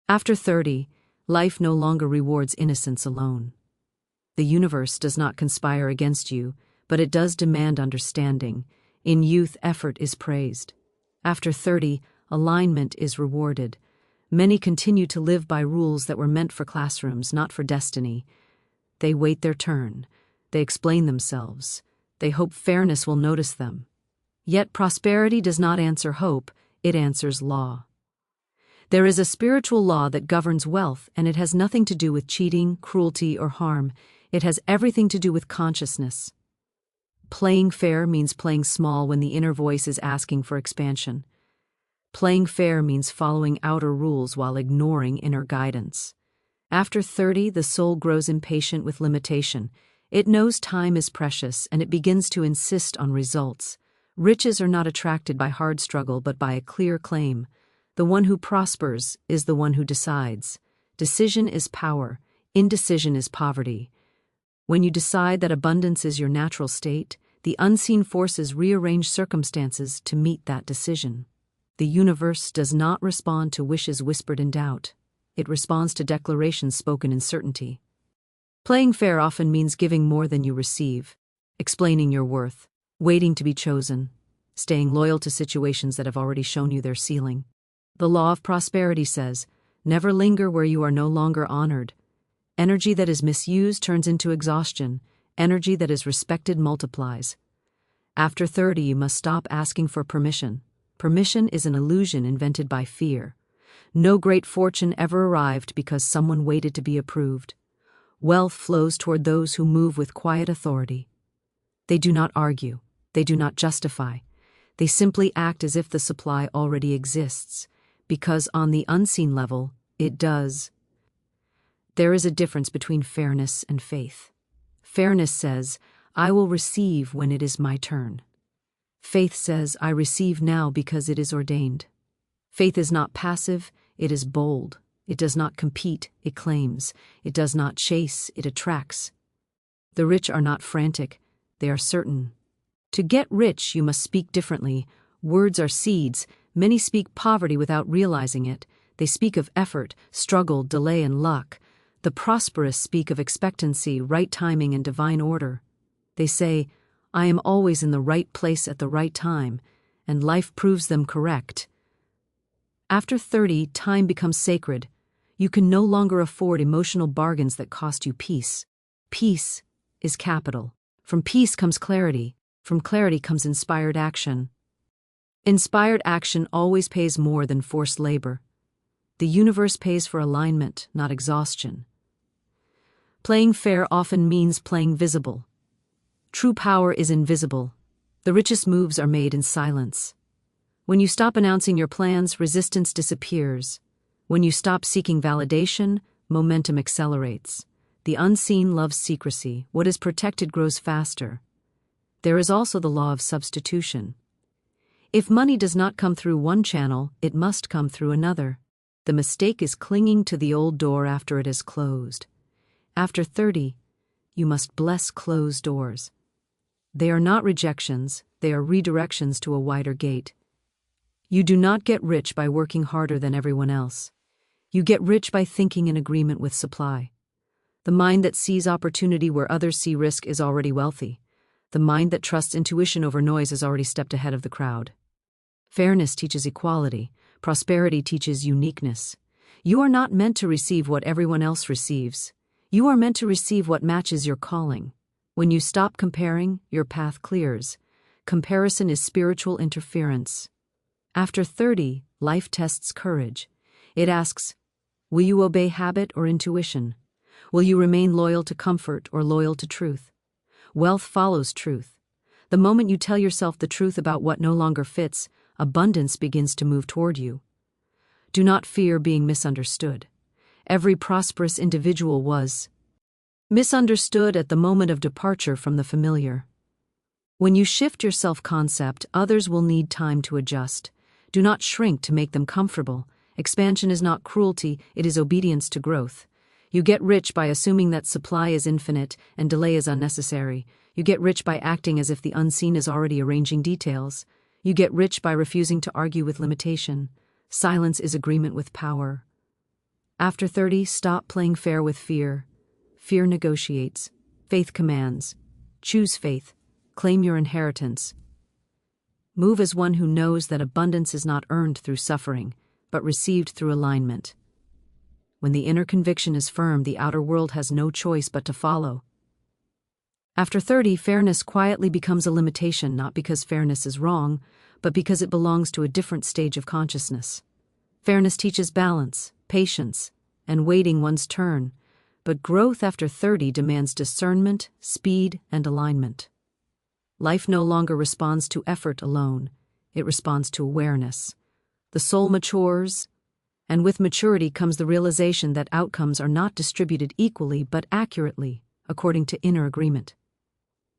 After 30, life no longer rewards innocence alone. The universe does not conspire against you, but it does demand understanding. In youth, effort is praised. After 30, alignment is rewarded. Many continue to live by rules that were meant for classrooms, not for destiny. They wait their turn. They explain themselves. They hope fairness will notice them. Yet prosperity does not answer hope, it answers law. There is a spiritual law that governs wealth, and it has nothing to do with cheating, cruelty, or harm. It has everything to do with consciousness. Playing fair means playing small when the inner voice is asking for expansion. Playing fair means following outer rules while ignoring inner guidance. After 30, the soul grows impatient with limitation. It knows time is precious, and it begins to insist on results. Riches are not attracted by hard struggle, but by a clear claim. The one who prospers is the one who decides. Decision is power. Indecision is poverty. When you decide that abundance is your natural state, the unseen forces rearrange circumstances to meet that decision. The universe does not respond to wishes whispered in doubt. It responds to declarations spoken in certainty. Playing fair often means giving more than you receive, explaining your worth, waiting to be chosen, staying loyal to situations that have already shown you their ceiling. The law of prosperity says, never linger where you are no longer honored. Energy that is misused turns into exhaustion. Energy that is respected multiplies. After 30, you must stop asking for permission. Permission is an illusion invented by fear. No great fortune ever arrived because someone waited to be approved. Wealth flows toward those who move with quiet authority. They do not argue. They do not justify. They simply act as if the supply already exists, because on the unseen level, it does. There is a difference between fairness and faith. Fairness says, I will receive when it is my turn. Faith says, I receive now because it is ordained. Faith is not passive, it is bold. It does not compete, it claims. It does not chase, it attracts. The rich are not frantic, they are certain. To get rich, you must speak differently. Words are seeds. Many speak poverty without realizing it. They speak of effort, struggle, delay, and luck. The prosperous speak of expectancy, right timing, and divine order. They say, I am always in the right place at the right time, and life proves them correct. After 30, time becomes sacred. You can no longer afford emotional bargains that cost you peace. Peace is capital. From peace comes clarity. From clarity comes inspired action. Inspired action always pays more than forced labor. The universe pays for alignment, not exhaustion. Playing fair often means playing visible. True power is invisible. The richest moves are made in silence. When you stop announcing your plans, resistance disappears. When you stop seeking validation, momentum accelerates. The unseen loves secrecy. What is protected grows faster. There is also the law of substitution. If money does not come through one channel, it must come through another. The mistake is clinging to the old door after it has closed. After 30, you must bless closed doors. They are not rejections, they are redirections to a wider gate. You do not get rich by working harder than everyone else. You get rich by thinking in agreement with supply. The mind that sees opportunity where others see risk is already wealthy. The mind that trusts intuition over noise has already stepped ahead of the crowd. Fairness teaches equality. Prosperity teaches uniqueness. You are not meant to receive what everyone else receives. You are meant to receive what matches your calling. When you stop comparing, your path clears. Comparison is spiritual interference. After 30, life tests courage. It asks, will you obey habit or intuition? Will you remain loyal to comfort or loyal to truth? Wealth follows truth. The moment you tell yourself the truth about what no longer fits, abundance begins to move toward you. Do not fear being misunderstood. Every prosperous individual was misunderstood at the moment of departure from the familiar. When you shift your self-concept, others will need time to adjust. Do not shrink to make them comfortable. Expansion is not cruelty, it is obedience to growth. You get rich by assuming that supply is infinite and delay is unnecessary. You get rich by acting as if the unseen is already arranging details. You get rich by refusing to argue with limitation. Silence is agreement with power. After 30, stop playing fair with fear. Fear negotiates. Faith commands. Choose faith. Claim your inheritance. Move as one who knows that abundance is not earned through suffering, but received through alignment. When the inner conviction is firm, the outer world has no choice but to follow. After 30, fairness quietly becomes a limitation, not because fairness is wrong, but because it belongs to a different stage of consciousness. Fairness teaches balance, patience, and waiting one's turn, but growth after 30 demands discernment, speed, and alignment. Life no longer responds to effort alone, it responds to awareness. The soul matures, and with maturity comes the realization that outcomes are not distributed equally but accurately, according to inner agreement.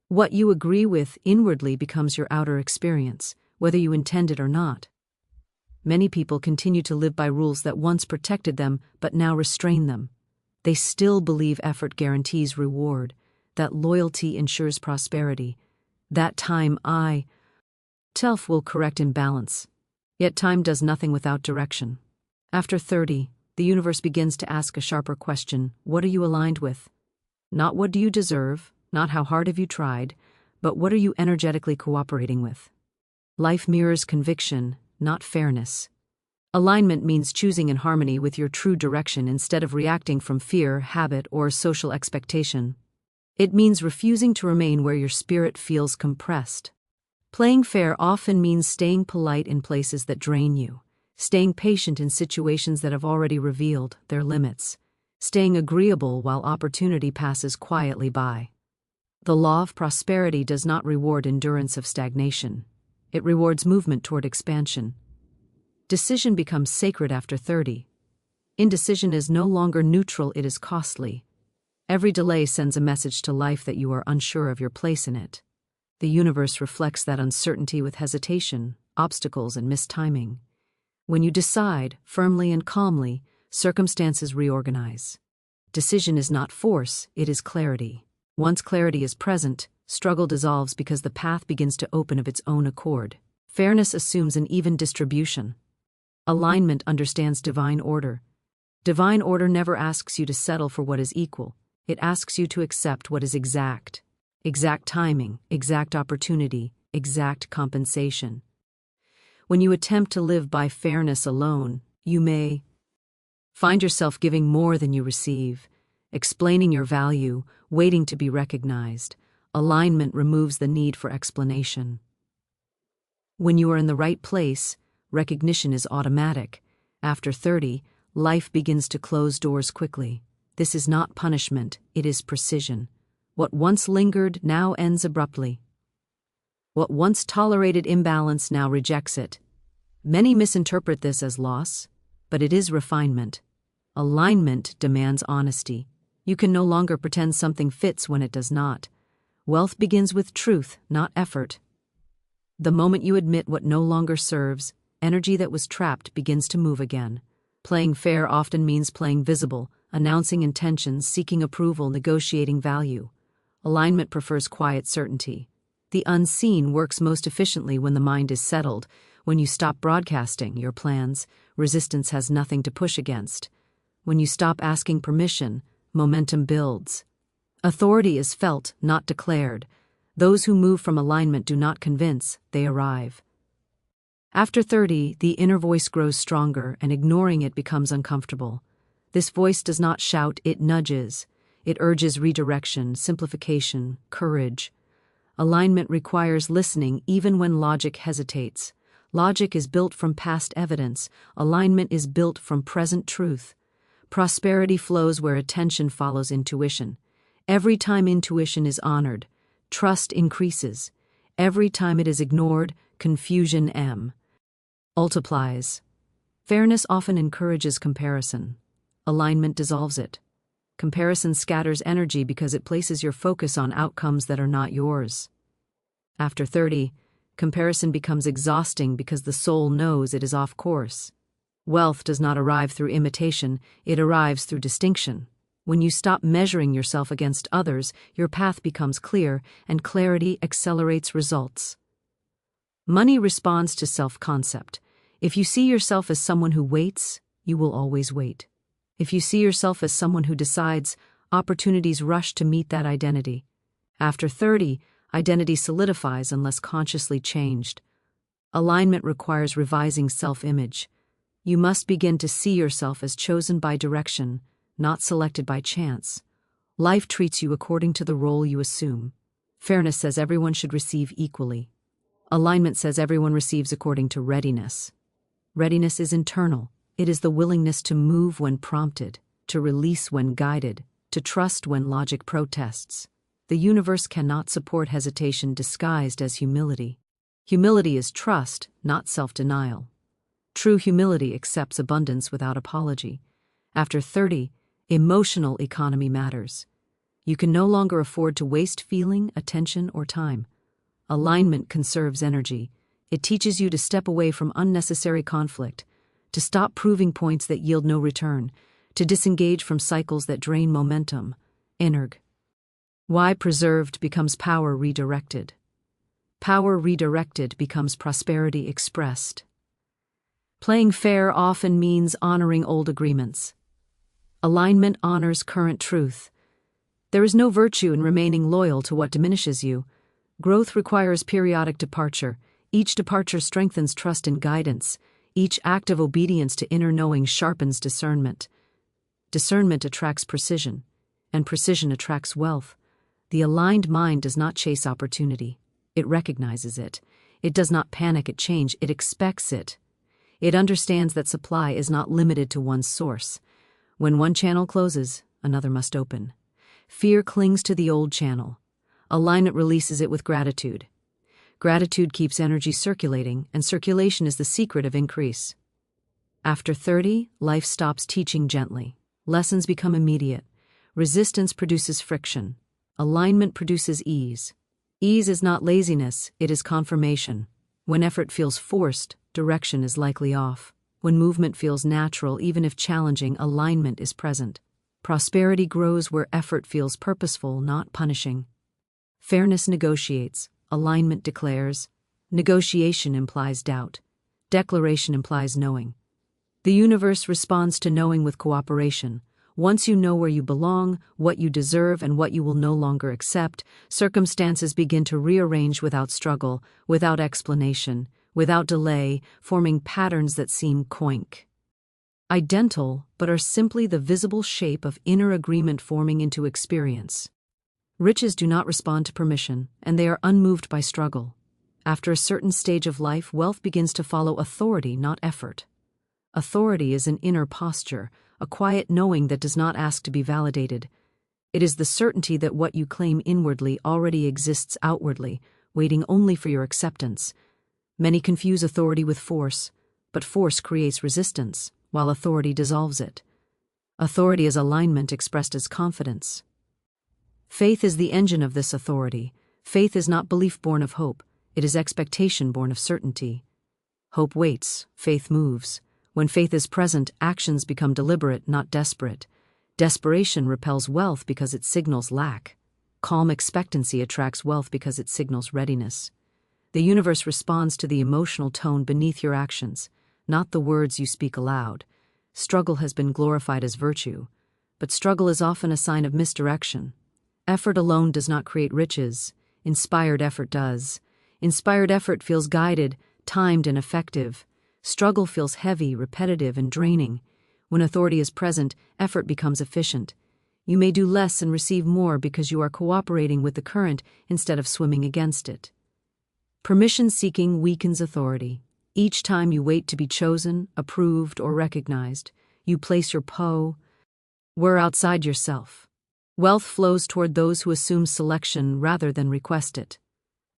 What you agree with inwardly becomes your outer experience, whether you intend it or not. Many people continue to live by rules that once protected them but now restrain them. They still believe effort guarantees reward, that loyalty ensures prosperity, that time self will correct imbalance. Yet time does nothing without direction. After 30, the universe begins to ask a sharper question: what are you aligned with? Not what do you deserve, not how hard have you tried, but what are you energetically cooperating with? Life mirrors conviction, not fairness. Alignment means choosing in harmony with your true direction instead of reacting from fear, habit, or social expectation. It means refusing to remain where your spirit feels compressed. Playing fair often means staying polite in places that drain you, staying patient in situations that have already revealed their limits, staying agreeable while opportunity passes quietly by. The law of prosperity does not reward endurance of stagnation. It rewards movement toward expansion. Decision becomes sacred after 30. Indecision is no longer neutral, it is costly. Every delay sends a message to life that you are unsure of your place in it. The universe reflects that uncertainty with hesitation, obstacles, and mistiming. When you decide, firmly and calmly, circumstances reorganize. Decision is not force, it is clarity. Once clarity is present, struggle dissolves because the path begins to open of its own accord. Fairness assumes an even distribution. Alignment understands divine order. Divine order never asks you to settle for what is equal. It asks you to accept what is exact. Exact timing, exact opportunity, exact compensation. When you attempt to live by fairness alone, you may find yourself giving more than you receive, explaining your value, waiting to be recognized. Alignment removes the need for explanation. When you are in the right place, recognition is automatic. After 30, life begins to close doors quickly. This is not punishment, it is precision. What once lingered now ends abruptly. What once tolerated imbalance now rejects it. Many misinterpret this as loss, but it is refinement. Alignment demands honesty. You can no longer pretend something fits when it does not. Wealth begins with truth, not effort. The moment you admit what no longer serves, energy that was trapped begins to move again. Playing fair often means playing visible, announcing intentions, seeking approval, negotiating value. Alignment prefers quiet certainty. The unseen works most efficiently when the mind is settled. When you stop broadcasting your plans, resistance has nothing to push against. When you stop asking permission, momentum builds. Authority is felt, not declared. Those who move from alignment do not convince, they arrive. After 30, the inner voice grows stronger, and ignoring it becomes uncomfortable. This voice does not shout, it nudges. It urges redirection, simplification, courage. Alignment requires listening even when logic hesitates. Logic is built from past evidence. Alignment is built from present truth. Prosperity flows where attention follows intuition. Every time intuition is honored, trust increases. Every time it is ignored, confusion multiplies. Fairness often encourages comparison. Alignment dissolves it. Comparison scatters energy because it places your focus on outcomes that are not yours. After 30, comparison becomes exhausting because the soul knows it is off course. Wealth does not arrive through imitation, it arrives through distinction. When you stop measuring yourself against others, your path becomes clear, and clarity accelerates results. Money responds to self-concept. If you see yourself as someone who waits, you will always wait. If you see yourself as someone who decides, opportunities rush to meet that identity. After 30, identity solidifies unless consciously changed. Alignment requires revising self-image. You must begin to see yourself as chosen by direction, not selected by chance. Life treats you according to the role you assume. Fairness says everyone should receive equally. Alignment says everyone receives according to readiness. Readiness is internal. It is the willingness to move when prompted, to release when guided, to trust when logic protests. The universe cannot support hesitation disguised as humility. Humility is trust, not self-denial. True humility accepts abundance without apology. After 30, emotional economy matters. You can no longer afford to waste feeling, attention, or time. Alignment conserves energy. It teaches you to step away from unnecessary conflict, to stop proving points that yield no return, to disengage from cycles that drain momentum. Energ. Why preserved becomes power redirected. Power redirected becomes prosperity expressed. Playing fair often means honoring old agreements. Alignment honors current truth. There is no virtue in remaining loyal to what diminishes you. Growth requires periodic departure. Each departure strengthens trust and guidance. Each act of obedience to inner knowing sharpens discernment. Discernment attracts precision, and precision attracts wealth. The aligned mind does not chase opportunity. It recognizes it. It does not panic at change. It expects it. It understands that supply is not limited to one source. When one channel closes, another must open. Fear clings to the old channel. Alignment releases it with gratitude. Gratitude keeps energy circulating, and circulation is the secret of increase. After 30, life stops teaching gently. Lessons become immediate. Resistance produces friction. Alignment produces ease. Ease is not laziness, it is confirmation. When effort feels forced, direction is likely off. When movement feels natural, even if challenging, alignment is present. Prosperity grows where effort feels purposeful, not punishing. Fairness negotiates. Alignment declares. Negotiation implies doubt. Declaration implies knowing. The universe responds to knowing with cooperation. Once you know where you belong, what you deserve, and what you will no longer accept, circumstances begin to rearrange without struggle, without explanation, without delay, forming patterns that seem coink. Identical, but are simply the visible shape of inner agreement forming into experience. Riches do not respond to permission, and they are unmoved by struggle. After a certain stage of life, wealth begins to follow authority, not effort. Authority is an inner posture, a quiet knowing that does not ask to be validated. It is the certainty that what you claim inwardly already exists outwardly, waiting only for your acceptance. Many confuse authority with force, but force creates resistance, while authority dissolves it. Authority is alignment expressed as confidence. Faith is the engine of this authority. Faith is not belief born of hope, it is expectation born of certainty. Hope waits, faith moves. When faith is present, actions become deliberate, not desperate. Desperation repels wealth because it signals lack. Calm expectancy attracts wealth because it signals readiness. The universe responds to the emotional tone beneath your actions, not the words you speak aloud. Struggle has been glorified as virtue, but struggle is often a sign of misdirection. Effort alone does not create riches. Inspired effort does. Inspired effort feels guided, timed, and effective. Struggle feels heavy, repetitive, and draining. When authority is present, effort becomes efficient. You may do less and receive more because you are cooperating with the current instead of swimming against it. Permission-seeking weakens authority. Each time you wait to be chosen, approved, or recognized, you place your power outside yourself. Wealth flows toward those who assume selection rather than request it.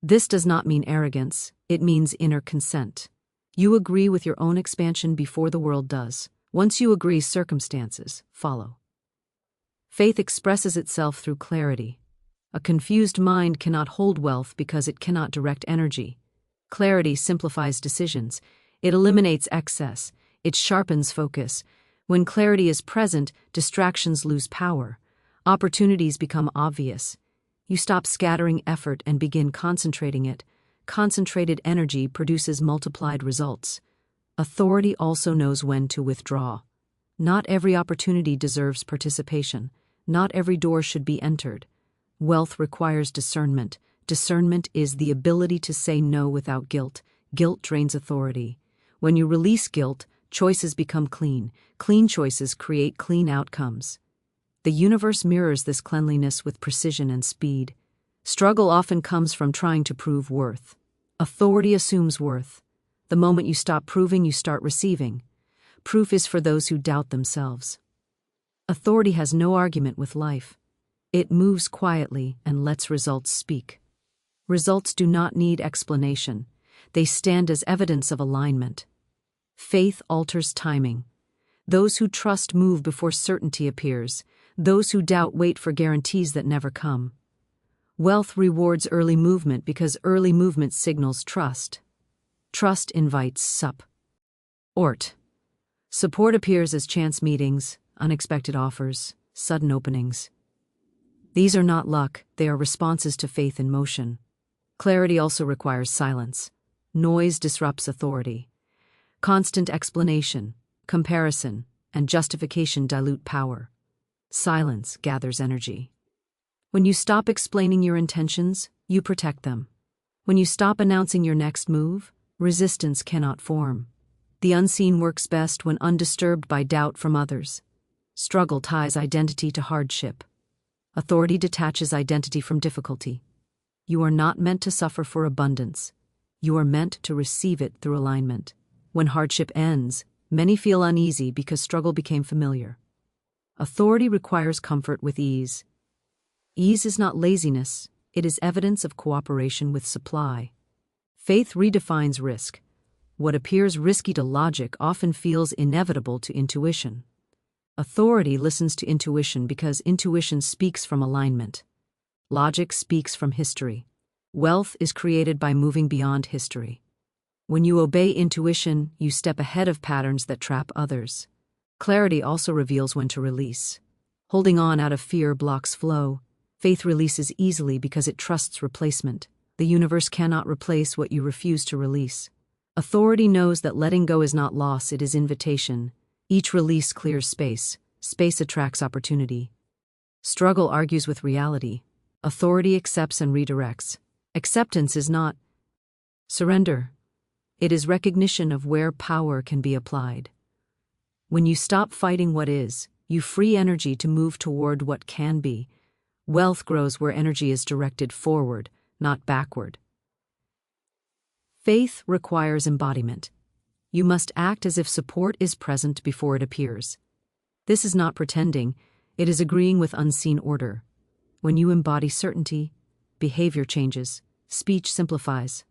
This does not mean arrogance, it means inner consent. You agree with your own expansion before the world does. Once you agree, circumstances follow. Faith expresses itself through clarity. A confused mind cannot hold wealth because it cannot direct energy. Clarity simplifies decisions. It eliminates excess. It sharpens focus. When clarity is present, distractions lose power. Opportunities become obvious. You stop scattering effort and begin concentrating it. Concentrated energy produces multiplied results. Authority also knows when to withdraw. Not every opportunity deserves participation. Not every door should be entered. Wealth requires discernment. Discernment is the ability to say no without guilt. Guilt drains authority. When you release guilt, choices become clean. Clean choices create clean outcomes. The universe mirrors this cleanliness with precision and speed. Struggle often comes from trying to prove worth. Authority assumes worth. The moment you stop proving, you start receiving. Proof is for those who doubt themselves. Authority has no argument with life. It moves quietly and lets results speak. Results do not need explanation. They stand as evidence of alignment. Faith alters timing. Those who trust move before certainty appears. Those who doubt wait for guarantees that never come. Wealth rewards early movement because early movement signals trust. Trust invites support. Support appears as chance meetings, unexpected offers, sudden openings. These are not luck, they are responses to faith in motion. Clarity also requires silence. Noise disrupts authority. Constant explanation, comparison, and justification dilute power. Silence gathers energy. When you stop explaining your intentions, you protect them. When you stop announcing your next move, resistance cannot form. The unseen works best when undisturbed by doubt from others. Struggle ties identity to hardship. Authority detaches identity from difficulty. You are not meant to suffer for abundance. You are meant to receive it through alignment. When hardship ends, many feel uneasy because struggle became familiar. Authority requires comfort with ease. Ease is not laziness, it is evidence of cooperation with supply. Faith redefines risk. What appears risky to logic often feels inevitable to intuition. Authority listens to intuition because intuition speaks from alignment. Logic speaks from history. Wealth is created by moving beyond history. When you obey intuition, you step ahead of patterns that trap others. Clarity also reveals when to release. Holding on out of fear blocks flow. Faith releases easily because it trusts replacement. The universe cannot replace what you refuse to release. Authority knows that letting go is not loss, it is invitation. Each release clears space. Space attracts opportunity. Struggle argues with reality. Authority accepts and redirects. Acceptance is not surrender. It is recognition of where power can be applied. When you stop fighting what is, you free energy to move toward what can be. Wealth grows where energy is directed forward, not backward. Faith requires embodiment. You must act as if support is present before it appears. This is not pretending, it is agreeing with unseen order. When you embody certainty, behavior changes, speech simplifies,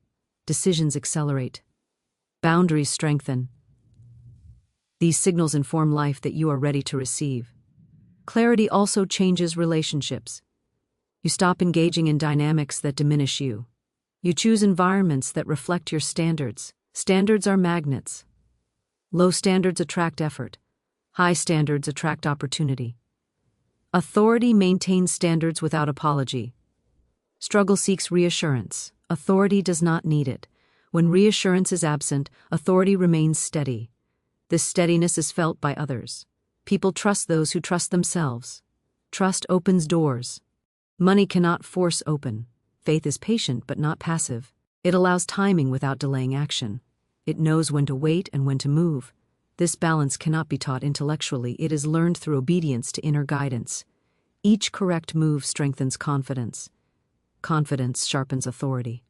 decisions accelerate, boundaries strengthen. These signals inform life that you are ready to receive. Clarity also changes relationships. You stop engaging in dynamics that diminish you. You choose environments that reflect your standards. Standards are magnets. Low standards attract effort. High standards attract opportunity. Authority maintains standards without apology. Struggle seeks reassurance. Authority does not need it. When reassurance is absent, authority remains steady. This steadiness is felt by others. People trust those who trust themselves. Trust opens doors. Money cannot force open. Faith is patient but not passive. It allows timing without delaying action. It knows when to wait and when to move. This balance cannot be taught intellectually. It is learned through obedience to inner guidance. Each correct move strengthens confidence. Confidence sharpens authority.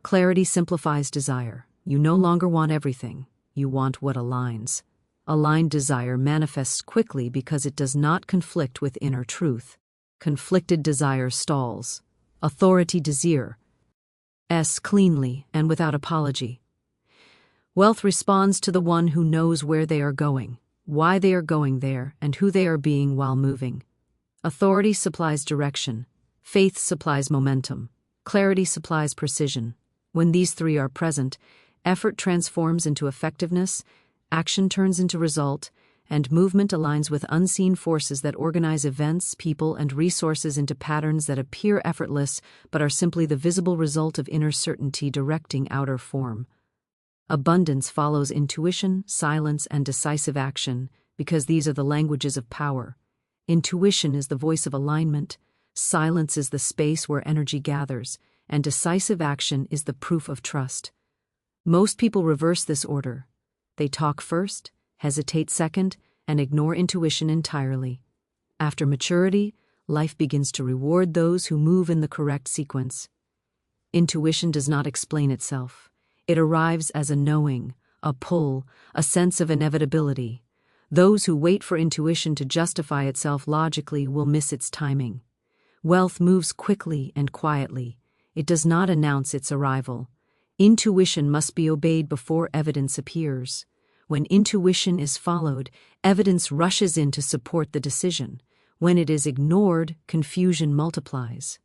Clarity simplifies desire. You no longer want everything. You want what aligns. Aligned desire manifests quickly because it does not conflict with inner truth. Conflicted desire stalls. Authority desire cleanly and without apology. Wealth responds to the one who knows where they are going, why they are going there, and who they are being while moving. Authority supplies direction. Faith supplies momentum. Clarity supplies precision. When these three are present, effort transforms into effectiveness, action turns into result, and movement aligns with unseen forces that organize events, people, and resources into patterns that appear effortless but are simply the visible result of inner certainty directing outer form. Abundance follows intuition, silence, and decisive action because these are the languages of power. Intuition is the voice of alignment, silence is the space where energy gathers, and decisive action is the proof of trust. Most people reverse this order. They talk first, hesitate second, and ignore intuition entirely. After maturity, life begins to reward those who move in the correct sequence. Intuition does not explain itself. It arrives as a knowing, a pull, a sense of inevitability. Those who wait for intuition to justify itself logically will miss its timing. Wealth moves quickly and quietly. It does not announce its arrival. Intuition must be obeyed before evidence appears. When intuition is followed, evidence rushes in to support the decision. When it is ignored, confusion multiplies.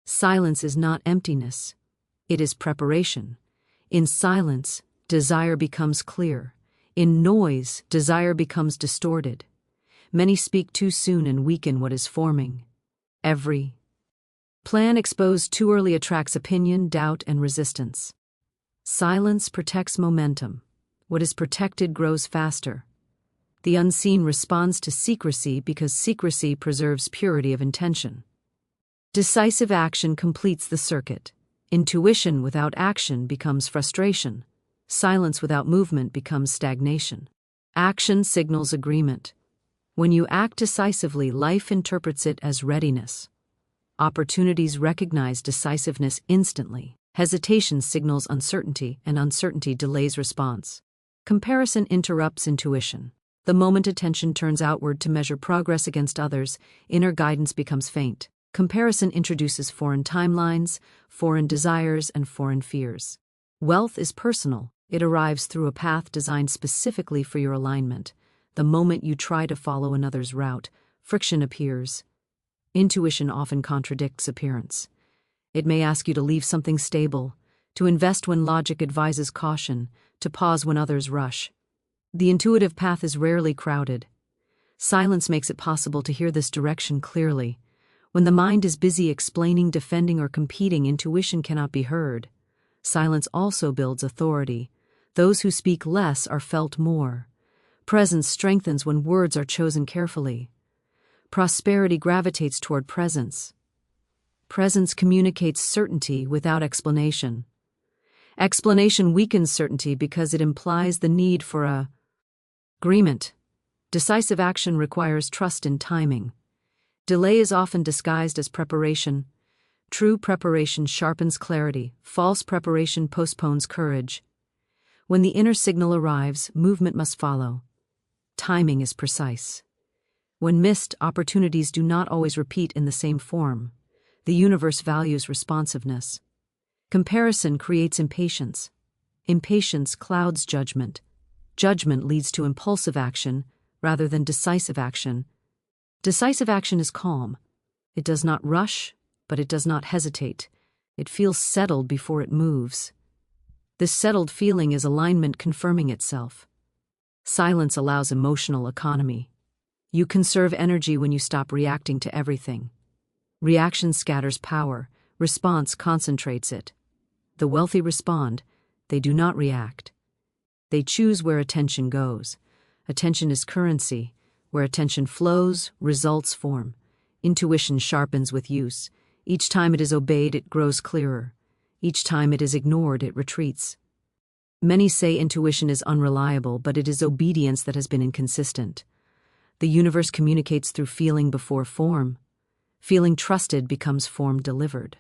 Silence is not emptiness. It is preparation. In silence, desire becomes clear. In noise, desire becomes distorted. Many speak too soon and weaken what is forming. Every plan exposed too early attracts opinion, doubt, and resistance. Silence protects momentum. What is protected grows faster. The unseen responds to secrecy because secrecy preserves purity of intention. Decisive action completes the circuit. Intuition without action becomes frustration. Silence without movement becomes stagnation. Action signals agreement. When you act decisively, life interprets it as readiness. Opportunities recognize decisiveness instantly. Hesitation signals uncertainty, and uncertainty delays response. Comparison interrupts intuition. The moment attention turns outward to measure progress against others, inner guidance becomes faint. Comparison introduces foreign timelines, foreign desires, and foreign fears. Wealth is personal. It arrives through a path designed specifically for your alignment. The moment you try to follow another's route, friction appears. Intuition often contradicts appearance. It may ask you to leave something stable, to invest when logic advises caution, to pause when others rush. The intuitive path is rarely crowded. Silence makes it possible to hear this direction clearly. When the mind is busy explaining, defending, or competing, intuition cannot be heard. Silence also builds authority. Those who speak less are felt more. Presence strengthens when words are chosen carefully. Prosperity gravitates toward presence. Presence communicates certainty without explanation. Explanation weakens certainty because it implies the need for agreement. Decisive action requires trust in timing. Delay is often disguised as preparation. True preparation sharpens clarity. False preparation postpones courage. When the inner signal arrives, movement must follow. Timing is precise. When missed, opportunities do not always repeat in the same form. The universe values responsiveness. Comparison creates impatience. Impatience clouds judgment. Judgment leads to impulsive action rather than decisive action. Decisive action is calm. It does not rush, but it does not hesitate. It feels settled before it moves. This settled feeling is alignment confirming itself. Silence allows emotional economy. You conserve energy when you stop reacting to everything. Reaction scatters power. Response concentrates it. The wealthy respond. They do not react. They choose where attention goes. Attention is currency. Where attention flows, results form. Intuition sharpens with use. Each time it is obeyed, it grows clearer. Each time it is ignored, it retreats. Many say intuition is unreliable, but it is obedience that has been inconsistent. The universe communicates through feeling before form. Feeling trusted becomes form delivered.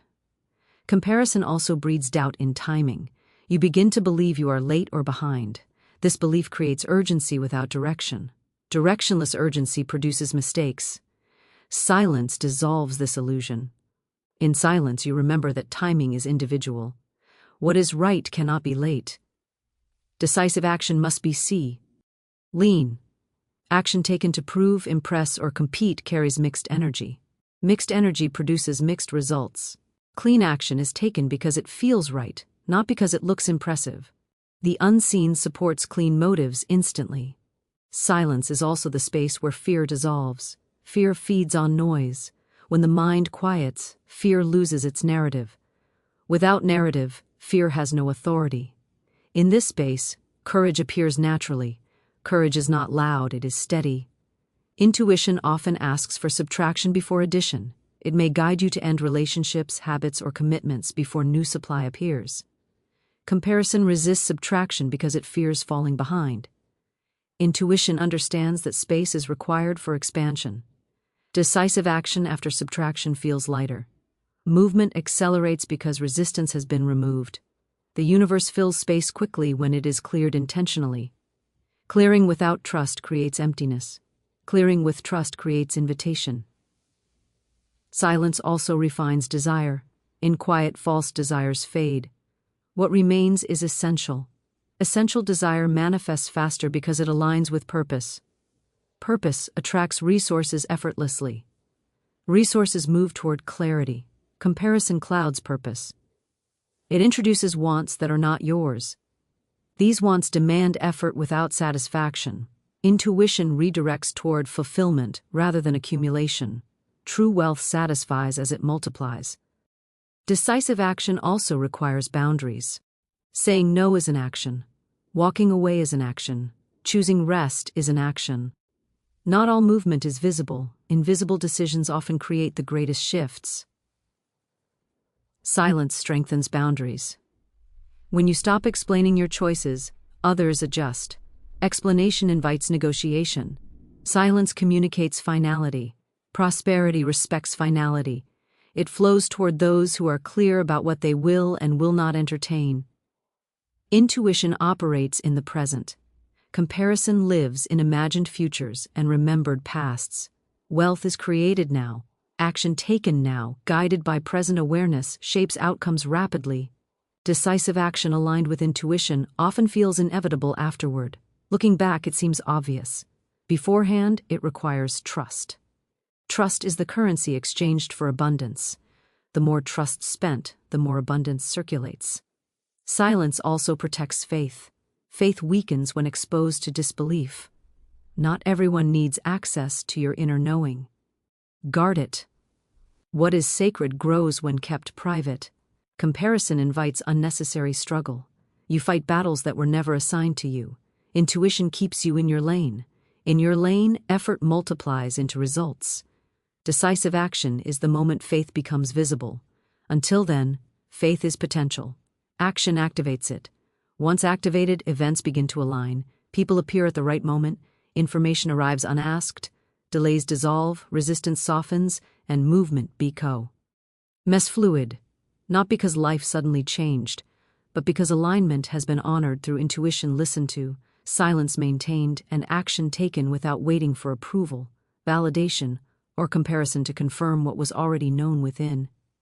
Comparison also breeds doubt in timing. You begin to believe you are late or behind. This belief creates urgency without direction. Directionless urgency produces mistakes. Silence dissolves this illusion. In silence, you remember that timing is individual. What is right cannot be late. Decisive action must be lean. Action taken to prove, impress, or compete carries mixed energy. Mixed energy produces mixed results. Clean action is taken because it feels right, not because it looks impressive. The unseen supports clean motives instantly. Silence is also the space where fear dissolves. Fear feeds on noise. When the mind quiets, fear loses its narrative. Without narrative, fear has no authority. In this space, courage appears naturally. Courage is not loud, it is steady. Intuition often asks for subtraction before addition. It may guide you to end relationships, habits, or commitments before new supply appears. Comparison resists subtraction because it fears falling behind. Intuition understands that space is required for expansion. Decisive action after subtraction feels lighter. Movement accelerates because resistance has been removed. The universe fills space quickly when it is cleared intentionally. Clearing without trust creates emptiness. Clearing with trust creates invitation. Silence also refines desire. In quiet, false desires fade. What remains is essential. Essential desire manifests faster because it aligns with purpose. Purpose attracts resources effortlessly. Resources move toward clarity. Comparison clouds purpose. It introduces wants that are not yours. These wants demand effort without satisfaction. Intuition redirects toward fulfillment rather than accumulation. True wealth satisfies as it multiplies. Decisive action also requires boundaries. Saying no is an action. Walking away is an action. Choosing rest is an action. Not all movement is visible. Invisible decisions often create the greatest shifts. Silence strengthens boundaries. When you stop explaining your choices, others adjust. Explanation invites negotiation. Silence communicates finality. Prosperity respects finality. It flows toward those who are clear about what they will and will not entertain. Intuition operates in the present. Comparison lives in imagined futures and remembered pasts. Wealth is created now. Action taken now, guided by present awareness, shapes outcomes rapidly. Decisive action aligned with intuition often feels inevitable afterward. Looking back, it seems obvious. Beforehand, it requires trust. Trust is the currency exchanged for abundance. The more trust spent, the more abundance circulates. Silence also protects faith. Faith weakens when exposed to disbelief. Not everyone needs access to your inner knowing. Guard it. What is sacred grows when kept private. Comparison invites unnecessary struggle. You fight battles that were never assigned to you. Intuition keeps you in your lane. In your lane, effort multiplies into results. Decisive action is the moment faith becomes visible. Until then, faith is potential. Action activates it. Once activated, events begin to align. People appear at the right moment. Information arrives unasked. Delays dissolve, resistance softens, and movement becomes fluid. Not because life suddenly changed, but because alignment has been honored through intuition listened to, silence maintained, and action taken without waiting for approval, validation, or comparison to confirm what was already known within.